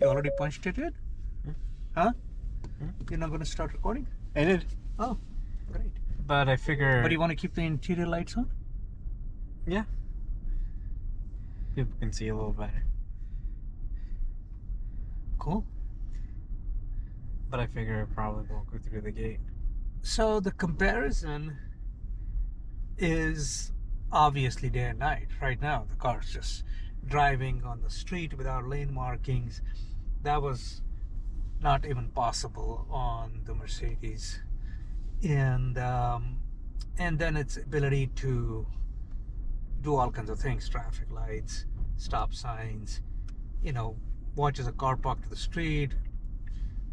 You already punched it in? Hmm. Huh? Hmm. You're not going to start recording? I did. Oh, great. But I figure... But you want to keep the interior lights on? Yeah. People can see a little better. Cool. But I figure it probably won't go through the gate. So the comparison is obviously day and night. Right now, the car's just driving on the street without lane markings. That was not even possible on the Mercedes. And then its ability to do all kinds of things, traffic lights, stop signs, watches a car parked to the street,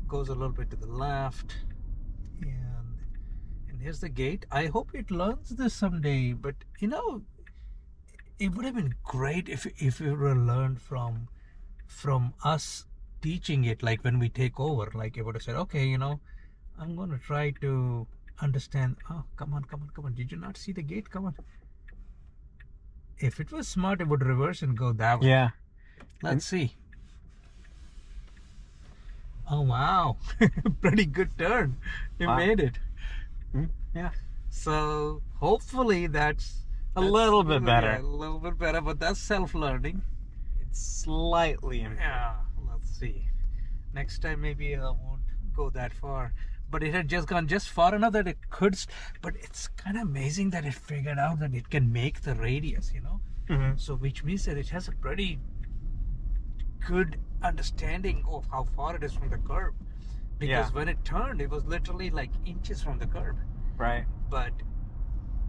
goes a little bit to the left, and here's the gate. I hope it learns this someday, but it would have been great if it were learned from us teaching it, like when we take over. Like it would have said, okay, I'm going to try to understand. Oh, come on. Did you not see the gate? Come on. If it was smart, it would reverse and go that way. Yeah. Let's see. Oh, wow. Pretty good turn. You made it. Yeah. So hopefully that's a little bit better. Yeah, a little bit better, but that's self-learning. It's slightly improved. Yeah, let's see. Next time maybe I won't go that far. But it had just gone just far enough that it could. But it's kind of amazing that it figured out that it can make the radius, Mm-hmm. So which means that it has a pretty good understanding of how far it is from the curb. Because when it turned, it was literally like inches from the curb. Right. But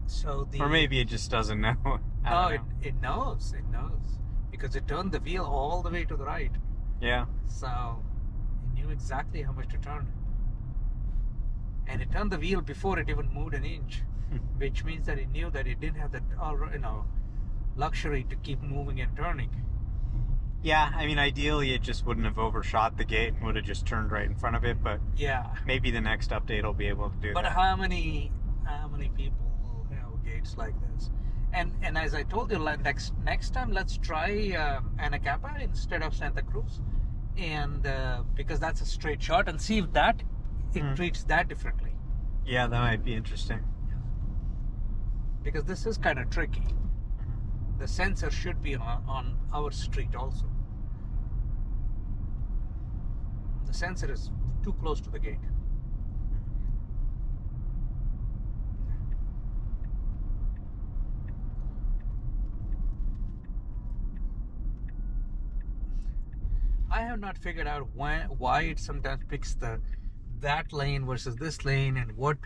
so or maybe it just doesn't know. No, it knows. It knows. Because it turned the wheel all the way to the right. Yeah. So it knew exactly how much to turn. And it turned the wheel before it even moved an inch, which means that it knew that it didn't have the luxury to keep moving and turning. Yeah, I mean, ideally it just wouldn't have overshot the gate and would have just turned right in front of it. But yeah, maybe the next update will be able to do that. But how many people will have gates like this? And as I told you, like next time, let's try Anacapa instead of Santa Cruz, and because that's a straight shot, and see if it treats that differently. Yeah, that might be interesting. Because this is kind of tricky. The sensor should be on our street also. The sensor is too close to the gate. I have not figured out why it sometimes picks that lane versus this lane, and what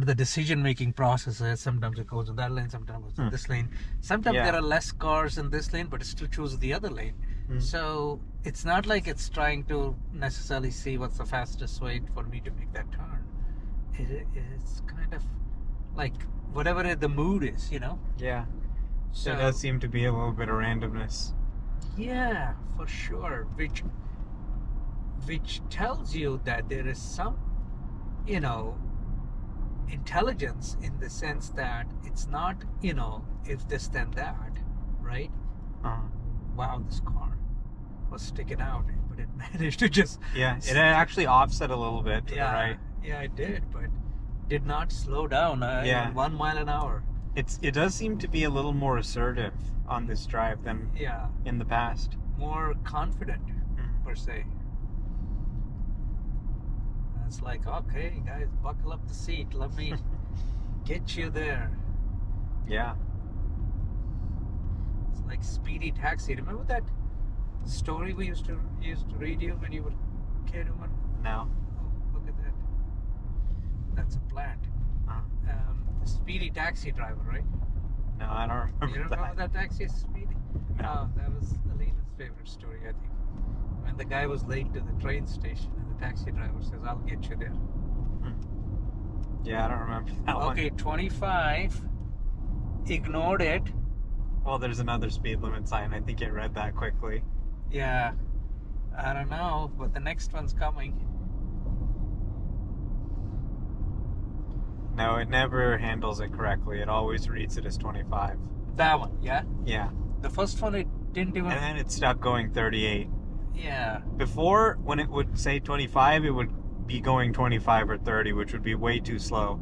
the decision-making process is. Sometimes it goes in that lane, sometimes it's in this lane. Sometimes there are less cars in this lane, but it still chooses the other lane. So it's not like it's trying to necessarily see what's the fastest way for me to make that turn. It's kind of like whatever the mood is, Yeah. So there does seem to be a little bit of randomness. Yeah, for sure. Which tells you that there is some, intelligence, in the sense that it's not, if this then that, right? Wow, this car was sticking out, but it managed to just... Yeah, it actually offset a little bit to the right. Yeah, it did, but did not slow down. 1 mile an hour. It does seem to be a little more assertive on this drive than in the past. More confident, per se. It's like, okay, guys, buckle up the seat. Let me get you there. Yeah. It's like Speedy Taxi. Remember that story we used to read you when you were a kid? No. Oh, look at that. That's a plant. The Speedy Taxi driver, right? No, I don't remember. You don't remember that taxi is Speedy? No. Oh, that was Alina's favorite story, I think. When the guy was late to the train station and the taxi driver says, I'll get you there. Yeah, I don't remember that one. Okay, 25. Ignored it. Well, there's another speed limit sign. I think it read that quickly. Yeah. I don't know, but the next one's coming. No, it never handles it correctly. It always reads it as 25. That one, yeah? Yeah. The first one, it didn't even... And then it stopped going 38. Yeah. Before, when it would say 25, it would be going 25 or 30, which would be way too slow.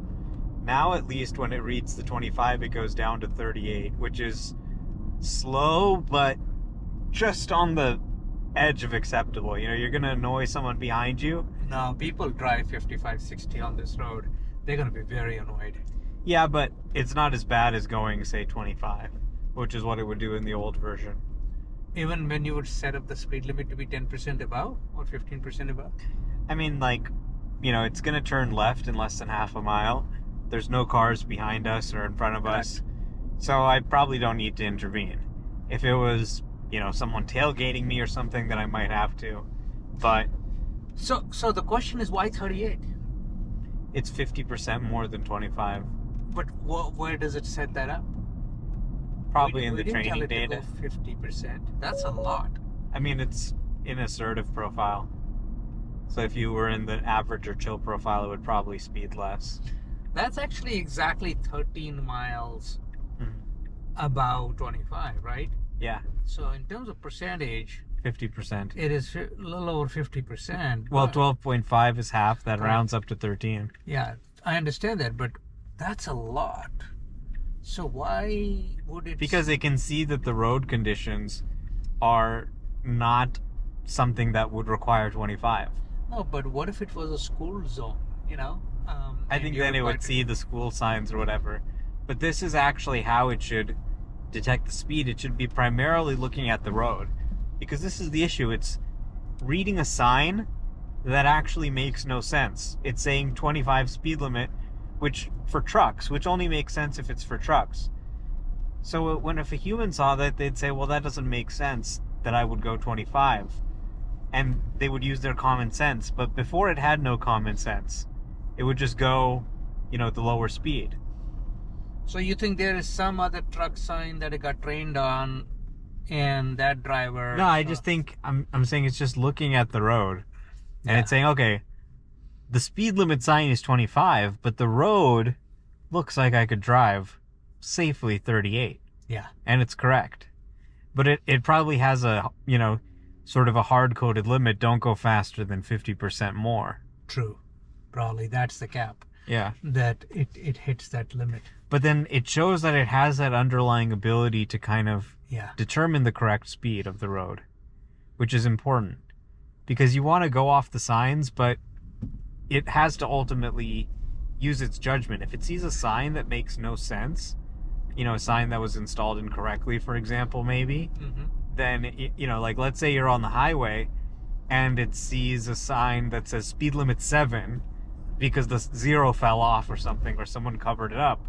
Now, at least, when it reads the 25, it goes down to 38, which is slow, but just on the edge of acceptable. You know, you're going to annoy someone behind you. Now, people drive 55, 60 on this road. They're going to be very annoyed. Yeah, but it's not as bad as going, say, 25, which is what it would do in the old version. Even when you would set up the speed limit to be 10% above or 15% above? I mean, like, you know, it's going to turn left in less than half a mile. There's no cars behind us or in front of us. So I probably don't need to intervene. If it was, you know, someone tailgating me or something, then I might have to. But So the question is, why 38? it's 50% more than 25. But where does it set that up? Probably in the We didn't tell training it to data. go 50%. That's a lot. I mean, it's in assertive profile. So if you were in the average or chill profile, it would probably speed less. That's actually exactly 13 miles Mhm. above 25, right? Yeah, So in terms of percentage, 50%. it is a little over 50%. Well, but- 12.5 is half. That Correct. rounds up to 13. Yeah, I understand that, but that's a lot. So why would it? Because they can see that the road conditions are not something that would require 25. No, but what if it was a school zone? You know, I and think you're then it would required to- see the school signs or whatever. But this is actually how it should detect the speed. It should be primarily looking at the road. Because this is the issue. It's reading a sign that actually makes no sense. It's saying 25 speed limit, which for trucks, which only makes sense if it's for trucks. So when if a human saw that, they'd say, well, that doesn't make sense that I would go 25. And they would use their common sense. But before it had no common sense. It would just go, you know, at the lower speed. So you think there is some other truck sign that it got trained on, and that driver? No, I just think I'm saying it's just looking at the road. And Yeah. it's saying, okay, the speed limit sign is 25, but the road looks like I could drive safely 38. Yeah. And it's correct. But it probably has a, you know, sort of a hard-coded limit. Don't go faster than 50% more. True. Probably that's the cap. Yeah. That it hits that limit. But then it shows that it has that underlying ability to kind of Yeah. determine the correct speed of the road, which is important. Because you want to go off the signs, but it has to ultimately use its judgment. If it sees a sign that makes no sense, you know, a sign that was installed incorrectly, for example, maybe, Mm-hmm. then, you know, like let's say you're on the highway and it sees a sign that says speed limit 7 because the 0 fell off or something, or someone covered it up.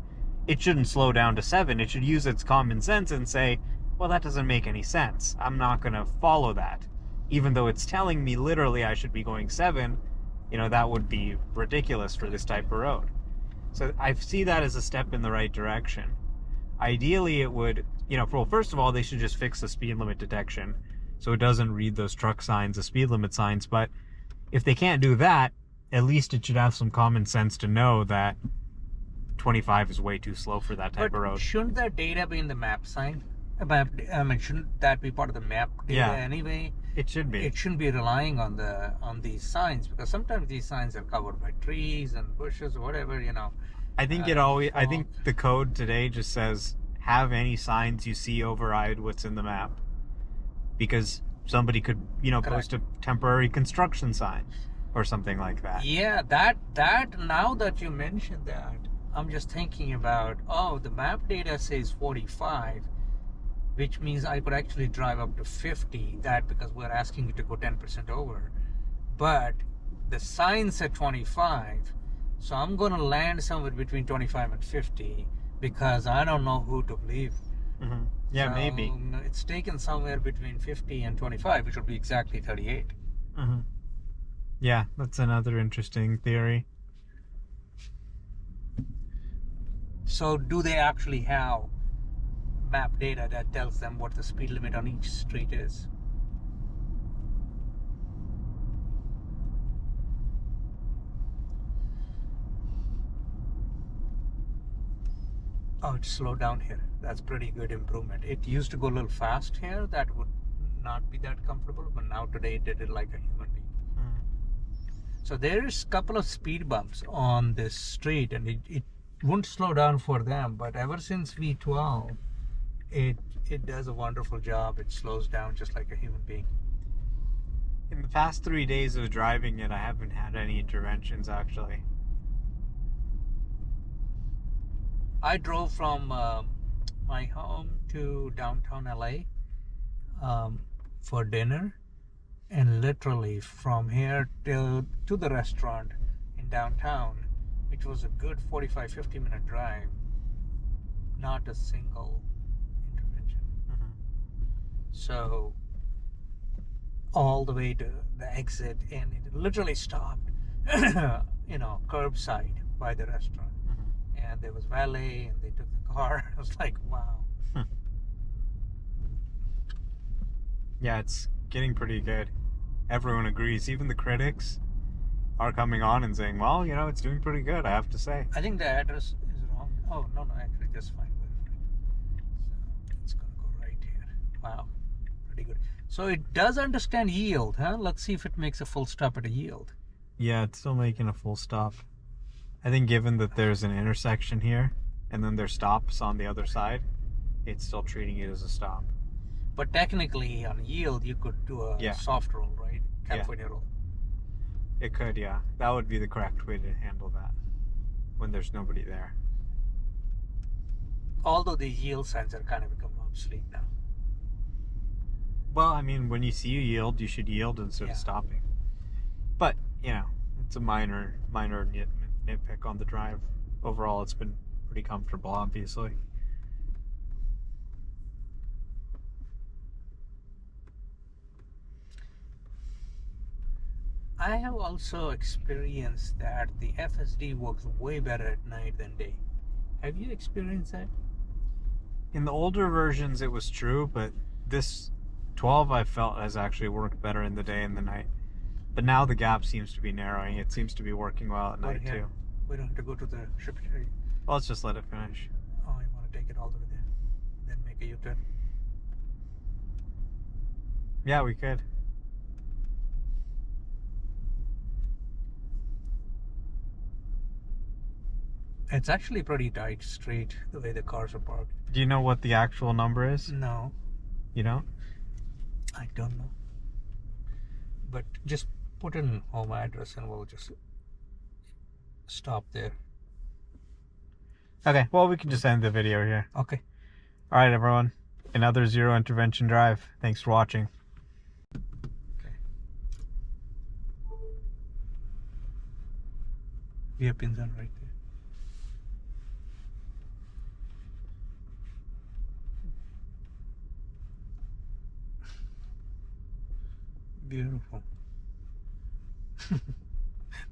It shouldn't slow down to 7. It should use its common sense and say, well, that doesn't make any sense. I'm not going to follow that. Even though it's telling me literally I should be going 7, you know, that would be ridiculous for this type of road. So I see that as a step in the right direction. Ideally, it would, you know, well, first of all, they should just fix the speed limit detection so it doesn't read those truck signs as speed limit signs. But if they can't do that, at least it should have some common sense to know that 25 is way too slow for that type But of road. shouldn't that data be in the map sign? I mean, shouldn't that be part of the map data Yeah. anyway? It should be. It shouldn't be relying on these signs, because sometimes these signs are covered by trees and bushes or whatever, you know. I think I think the code today just says have any signs you see override what's in the map, because somebody could, you know, Correct. post a temporary construction sign or something like that. Yeah, that now that you mentioned that, I'm just thinking about, oh, the map data says 45, which means I could actually drive up to 50, that because we're asking you to go 10% over. But the sign said 25, so I'm going to land somewhere between 25 and 50 because I don't know who to believe. Hmm. Yeah, So, maybe. It's taken somewhere between 50 and 25, which would be exactly 38. Hmm. Yeah, that's another interesting theory. So do they actually have map data that tells them what the speed limit on each street is? Oh, it slowed down here. That's pretty good improvement. It used to go a little fast here. That would not be that comfortable, but now today it did it like a human being. So there's a couple of speed bumps on this street, and it won't slow down for them. But ever since V12, it does a wonderful job. It slows down just like a human being. In the past 3 days of driving it, I haven't had any interventions actually. I drove from my home to downtown LA for dinner, and literally from here to the restaurant in downtown, which was a good 45-50 minute drive, not a single intervention. So all the way to the exit, and it literally stopped curbside by the restaurant, and there was valet, and they took the car. I was like, wow. Yeah, it's getting pretty good. Everyone agrees. Even the critics are coming on and saying, well, it's doing pretty good, I have to say. I think the address is wrong. Oh, no, actually, just fine. So it's going to go right here. Wow, pretty good. So it does understand yield, huh? Let's see if it makes a full stop at a yield. Yeah, it's still making a full stop. I think given that there's an intersection here, and then there's stops on the other side, it's still treating it as a stop. But technically, on yield, you could do a soft roll, right? California roll. It could, yeah. That would be the correct way to handle that when there's nobody there. Although the yield signs are kind of become obsolete now. Well, I mean, when you see a yield, you should yield instead of stopping. But, it's a minor nitpick on the drive. Overall, it's been pretty comfortable, obviously. I have also experienced that the FSD works way better at night than day. Have you experienced that? In the older versions, it was true, but this 12 I felt has actually worked better in the day and the night. But now the gap seems to be narrowing. It seems to be working well at night too. We don't have to go to the shipping area. Well, let's just let it finish. Oh, you want to take it all the way there, then make a U-turn? Yeah, we could. It's actually pretty tight street, the way the cars are parked. Do you know what the actual number is? No. You don't? I don't know. But just put in home address and we'll just stop there. Okay, well, we can just end the video here. Okay. All right, everyone. Another zero intervention drive. Thanks for watching. Okay. We have pins on right there. Beautiful.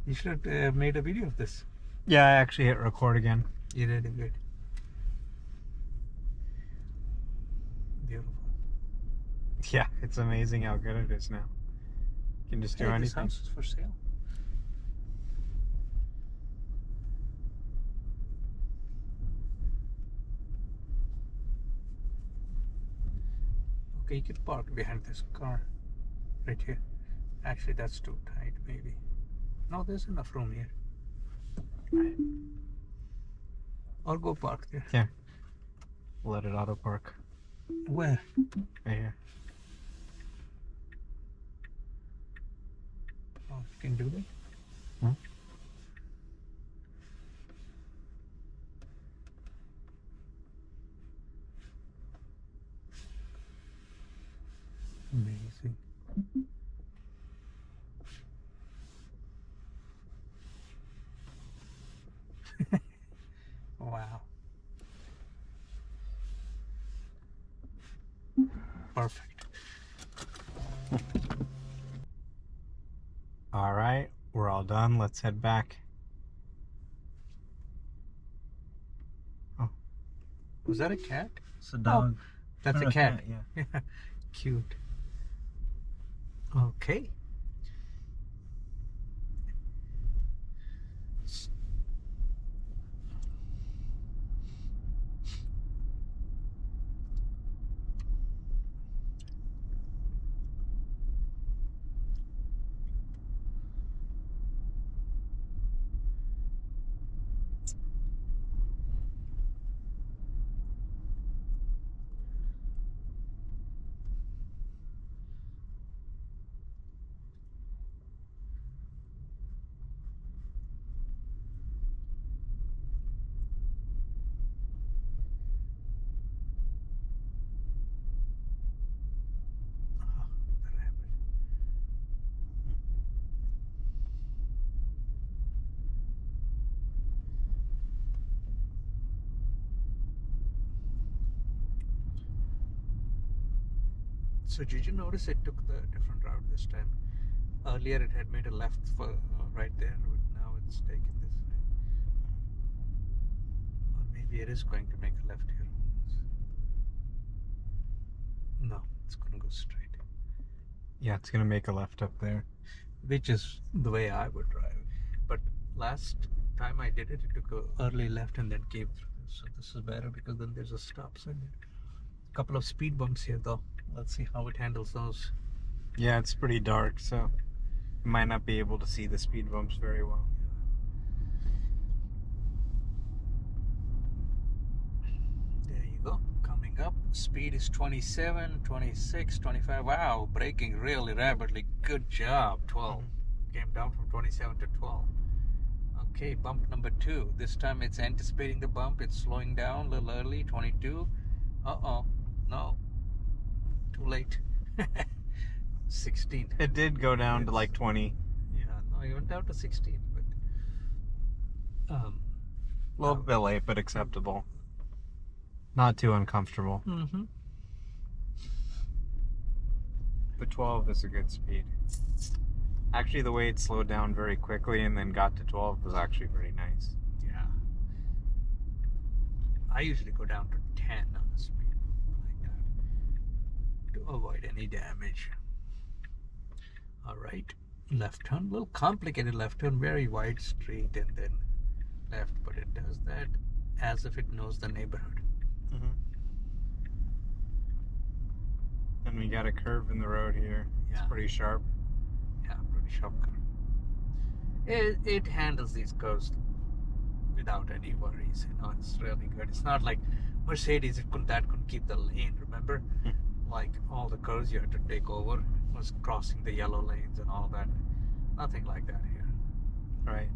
You should have made a video of this. Yeah, I actually hit record again. You did good. Beautiful. Yeah, it's amazing how good it is now. You can just do anything. This house is for sale. Okay, you could park behind this car. Right here. Actually, that's too tight, maybe. No, there's enough room here. Right. Or go park there. Yeah. Let it auto park. Where? Right here. Oh, you can do that? Hmm? Amazing. Wow. Perfect. All right, we're all done. Let's head back. Oh. Was that a cat? It's a dog. Oh, that's a cat. Yeah. Cute. Okay. So did you notice it took the different route this time? Earlier it had made a left for right there, but now it's taken this way. Or maybe it is going to make a left here. No, it's going to go straight. Yeah, it's gonna make a left up there. Which is the way I would drive. But last time I did it, it took a early left and then came through. So this is better because then there's a stop sign. A couple of speed bumps here though. Let's see how it handles those. Yeah, it's pretty dark, so you might not be able to see the speed bumps very well. There you go. Coming up. Speed is 27, 26, 25. Wow, braking really rapidly. Good job. 12. Came down from 27 to 12. Okay, bump number 2. This time it's anticipating the bump. It's slowing down a little early. 22. Uh-oh. No. Too late. 16. It did go down to like 20. Yeah, no, it went down to 16, but a little bit late, but acceptable. Not too uncomfortable. Mm-hmm. But 12 is a good speed. Actually, the way it slowed down very quickly and then got to 12 was actually pretty nice. Yeah. I usually go down to 10 on the speed like that to avoid any damage. All right, left turn, a little complicated left turn, very wide street and then left, but it does that as if it knows the neighborhood. And we got a curve in the road here. Yeah. It's pretty sharp. Yeah, pretty sharp curve. It handles these curves without any worries. You know, it's really good. It's not like Mercedes. It couldn't keep the lane. Remember, like all the curves you had to take over was crossing the yellow lanes and all that. Nothing like that here. Right.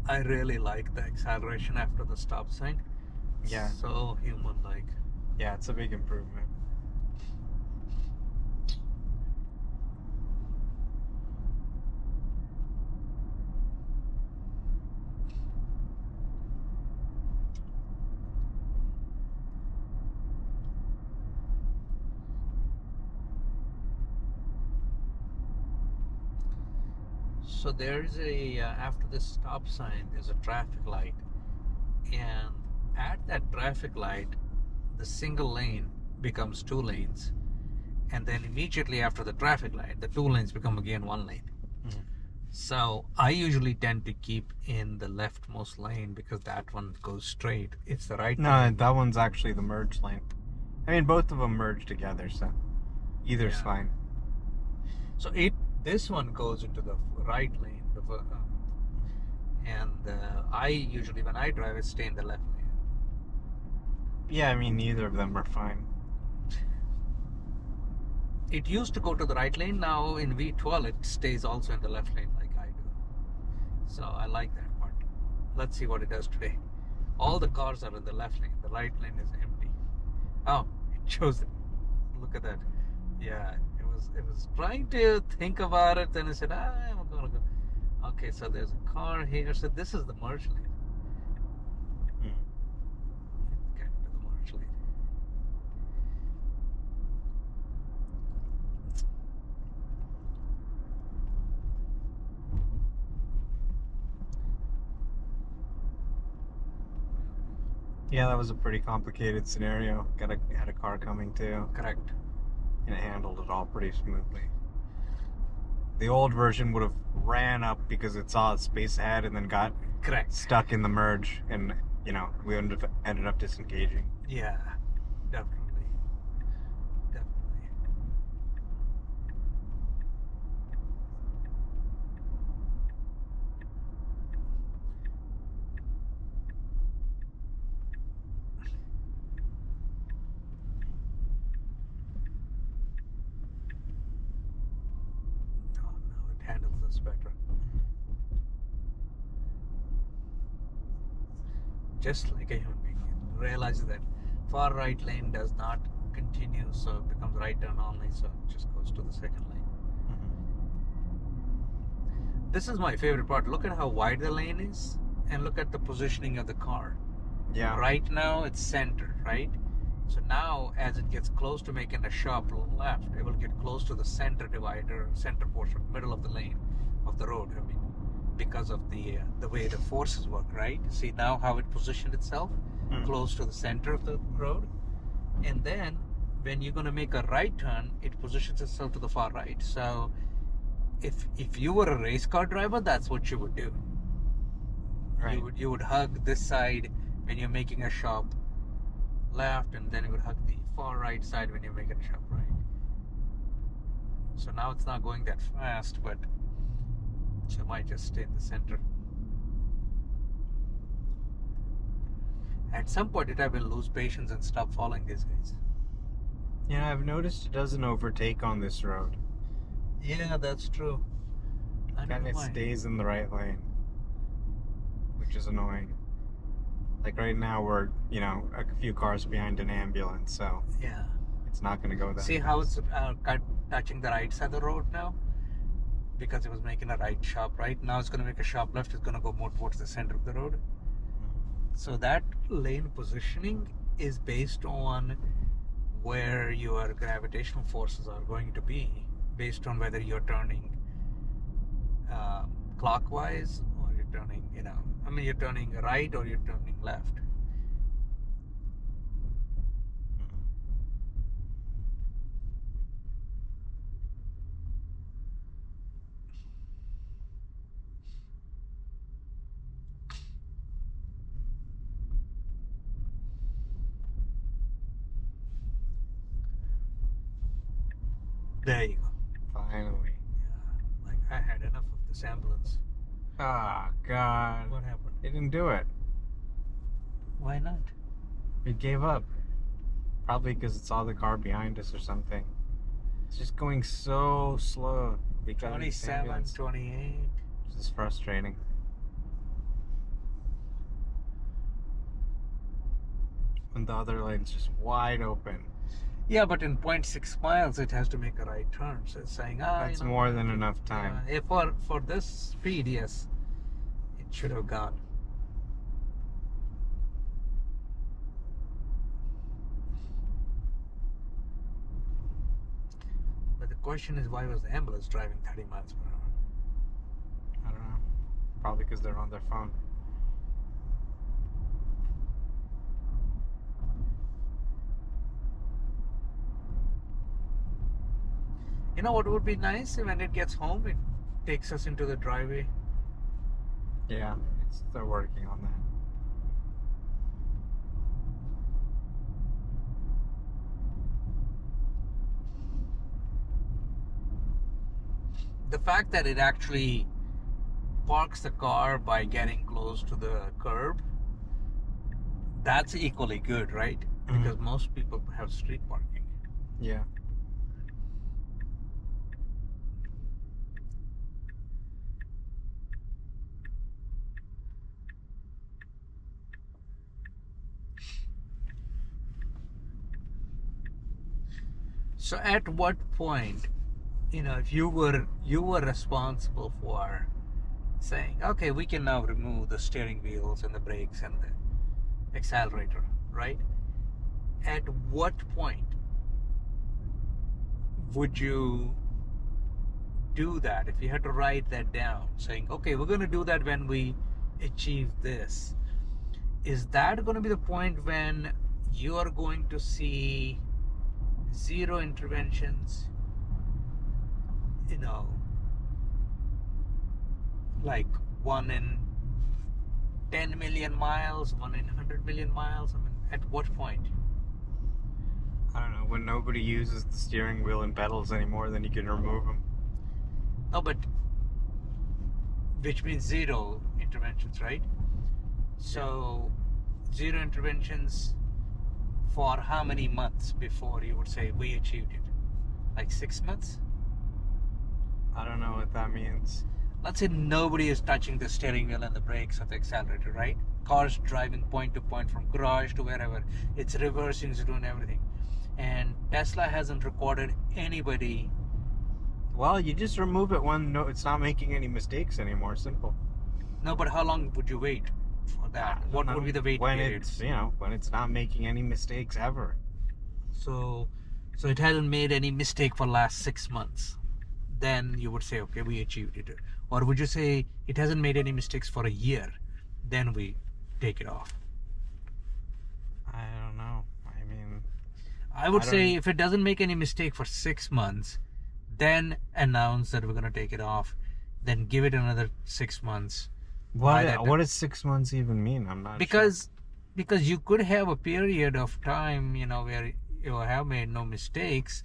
I really like the acceleration after the stop sign. Yeah. So human-like. Yeah, it's a big improvement. So there's a after this stop sign, there's a traffic light, and at that traffic light, the single lane becomes 2 lanes, and then immediately after the traffic light, the 2 lanes become again 1 lane. So I usually tend to keep in the leftmost lane because that one goes straight. It's the right. No, that one's actually the merge lane. I mean, both of them merge together, so either's fine. So this one goes into the right lane, and I usually, when I drive, I stay in the left lane. Yeah, I mean, neither of them are fine. It used to go to the right lane. Now in V12, it stays also in the left lane like I do. So I like that part. Let's see what it does today. All the cars are in the left lane. The right lane is empty. Oh, it shows it. Look at that. Yeah, it was trying to think about it. Then I said, I'm gonna go. Okay, so there's a car here. So this is the merge lane. Get to the merge lane. Yeah, that was a pretty complicated scenario. Had a car coming too. Correct. And it handled it all pretty smoothly. The old version would have ran up because it saw a space ahead and then got stuck in the merge, and we would have ended up disengaging. Yeah, definitely. Handles this better. Just like a human being, realizes that far right lane does not continues, so it becomes right turn only, so it just goes to the second lane. This is my favorite part. Look at how wide the lane is, and look at the positioning of the car. Yeah. Right now it's centered, right? So now as it gets close to making a sharp left, it will get close to the center divider, center portion, middle of the lane of the road. I mean, because of the way the forces work, right? See now how it positioned itself close to the center of the road, and then when you're going to make a right turn, it positions itself to the far right. So if you were a race car driver, that's what you would do. Right. You would hug this side when you're making a sharp left, and then you would hug the far right side when you're making a sharp right. So now it's not going that fast, but so it might just stay in the center. At some point, I will lose patience and stop following these guys. Yeah, I've noticed it doesn't overtake on this road. Yeah, that's true. I don't Kind know of why. stays in the right lane, which is annoying. Like right now, we're a few cars behind an ambulance, so Yeah. it's not going to go that. See how it's touching the right side of the road now? Because it was making a right sharp right. Now it's going to make a sharp left. It's going to go more towards the center of the road. So that lane positioning is based on where your gravitational forces are going to be, based on whether you're turning clockwise or you're turning, you're turning right or you're turning left. There you go. Finally. Yeah, like I had enough of this ambulance. Ah, God. What happened? It didn't do it. Why not? It gave up. Probably because it saw the car behind us or something. It's just going so slow. Because of this 27, ambulance. 28. This is frustrating. When the other lane's just wide open. Yeah, but in 0.6 miles, it has to make a right turn. So it's saying, That's more than enough time. Yeah, for this speed, yes, it should have gone. But the question is, why was the ambulance driving 30 miles per hour? I don't know. Probably because they're on their phone. You know what would be nice? When it gets home, it takes us into the driveway. Yeah, they're working on that. The fact that it actually parks the car by getting close to the curb, that's equally good, right? Because most people have street parking. Yeah. So at what point, if you were responsible for saying, okay, we can now remove the steering wheels and the brakes and the accelerator, right? At what point would you do that? If you had to write that down, saying, okay, we're going to do that when we achieve this, is that going to be the point when you are going to see zero interventions, like 1 in 10 million miles, 1 in 100 million miles? I mean, at what point? I don't know. When nobody uses the steering wheel and pedals anymore, then you can remove them. No, but which means zero interventions, right? So zero interventions for how many months before you would say we achieved it? Like 6 months? I don't know what that means. Let's say nobody is touching the steering wheel and the brakes or the accelerator, right? Cars driving point to point from garage to wherever. It's reversing, it's doing everything. and Tesla hasn't recorded anybody. Well, you just remove it when it's not making any mistakes anymore. Simple. No, but how long would you wait for I that? don't What know. would be the wait When period? it's when it's not making any mistakes ever. So, so it hasn't made any mistake for last 6 months. Then you would say, okay, we achieved it. Or would you say it hasn't made any mistakes for a year? Then we take it off. I don't know. I mean, I would I say don't. if it doesn't make any mistake for 6 months, then announce that we're going to take it off. Then give it another 6 months. What does 6 months even mean? I'm not sure. Because you could have a period of time, where you have made no mistakes,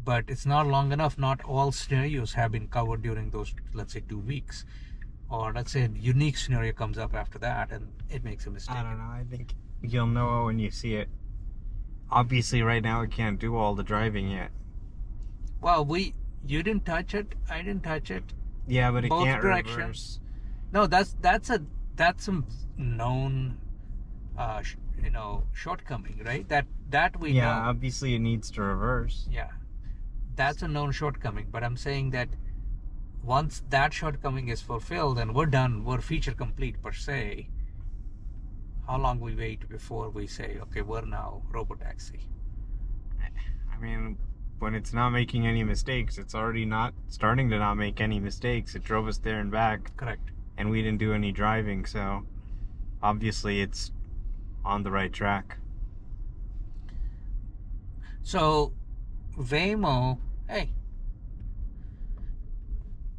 but it's not long enough. Not all scenarios have been covered during those, let's say, 2 weeks. Or let's say a unique scenario comes up after that and it makes a mistake. I don't know. I think you'll know when you see it. Obviously, right now it can't do all the driving yet. Well, you didn't touch it. I didn't touch it. Yeah, but it Both can't directions. reverse. No, that's a known, shortcoming, right? That we Yeah, know. obviously it needs to reverse. Yeah, that's a known shortcoming. But I'm saying that once that shortcoming is fulfilled and we're done, we're feature complete per se. How long we wait before we say, okay, we're now robotaxi? I mean, when it's not making any mistakes, it's already not starting to not make any mistakes. It drove us there and back, Correct. and we didn't do any driving, so obviously it's on the right track. So, Waymo, hey,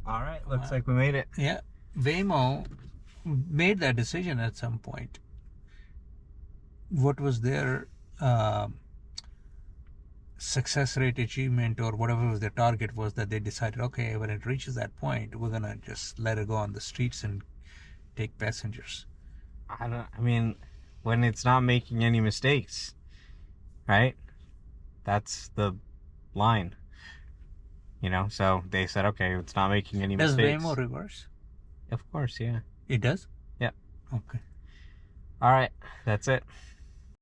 All right, looks like we made it. yeah, Waymo made that decision at some point. What was their success rate achievement, or whatever was their target, was that they decided, okay, when it reaches that point, we're gonna just let it go on the streets and take passengers. I mean, when it's not making any mistakes, right? That's the line. So they said, okay, it's not making any Does mistakes. Waymo reverse? Of course, yeah. It does? Yeah. Okay. All right, that's it.